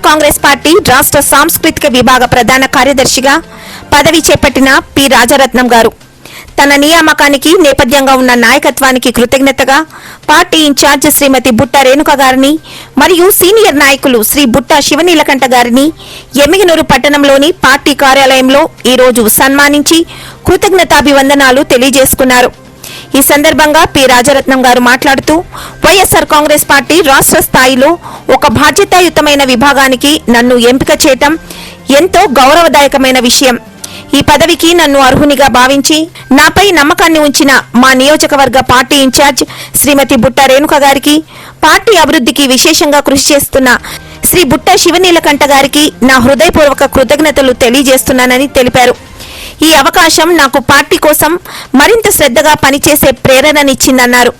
Congress party రాష్ట్ర సాంస్కృతిక విభాగ ప్రధాన కార్యదర్శిగా పదవి చేపట్టిన పి రాజరత్నం గారు తన నియామకానికి నేపథ్యంగా ఉన్న నాయకత్వానికి కృతజ్ఞతగా పార్టీ ఇన్ఛార్జ్ శ్రీమతి బుట్ట రేణుక గారిని మరియు సీనియర్ నాయకులు శ్రీ బుట్ట శివనీలకంఠ గారిని ఎమ్మిగనూరు పట్టణంలోని పార్టీ కార్యాలయంలో ఈ రోజు సన్మానించి కృతజ్ఞతాభివందనాలు తెలియజేసుకున్నారు. ఈ సందర్భంగా పి రాజరత్నం గారు మాట్లాడుతూ వైఎస్ఆర్ కాంగ్రెస్ పార్టీ రాష్ట్ర స్థాయిలో ఒక బాధ్యతాయుతమైన విభాగానికి నన్ను ఎంపిక చేయటం ఎంతో గౌరవదాయకమైన విషయం. ఈ పదవికి నన్ను అర్హునిగా భావించి నాపై నమ్మకాన్ని ఉంచిన మా నియోజకవర్గ పార్టీ ఇన్ఛార్జ్ శ్రీమతి బుట్ట రేణుక గారికి, పార్టీ అభివృద్ధికి విశేషంగా కృషి చేస్తున్న శ్రీ బుట్ట శివనీలకంఠ గారికి నా హృదయపూర్వక కృతజ్ఞతలు తెలియజేస్తున్నానని తెలిపారు. ఈ అవకాశం నాకు పార్టీ కోసం మరింత శ్రద్ధగా పనిచేసే ప్రేరణనిచ్చిందన్నారు.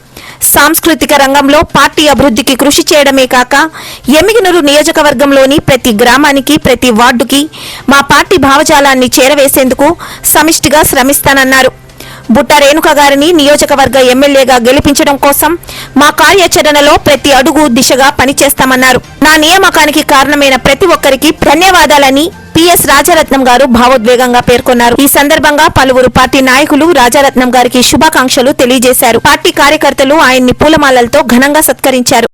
సాంస్కృతిక రంగంలో పార్టీ అభివృద్ధికి కృషి చేయడమే కాక ఎమ్మిగనూరు నియోజకవర్గంలోని ప్రతి గ్రామానికి, ప్రతి వార్డుకి మా పార్టీ భావజాలాన్ని చేరవేసేందుకు సమిష్టిగా శ్రమిస్తానన్నారు. బుట్ట రేణుక గారిని నియోజకవర్గ ఎమ్మెల్యేగా గెలిపించడం కోసం మా కార్యాచరణలో ప్రతి అడుగు దిశగా పనిచేస్తామన్నారు. నా నియామకానికి కారణమైన ప్రతి ఒక్కరికి ధన్యవాదాలని పిఎస్ రాజరత్నం గారు భావోద్వేగంగా పేర్కొన్నారు. ఈ సందర్భంగా పలువురు పార్టీ నాయకులు రాజరత్నం గారికి శుభాకాంక్షలు తెలియజేశారు. పార్టీ కార్యకర్తలు ఆయన్ని పూలమాలలతో ఘనంగా సత్కరించారు.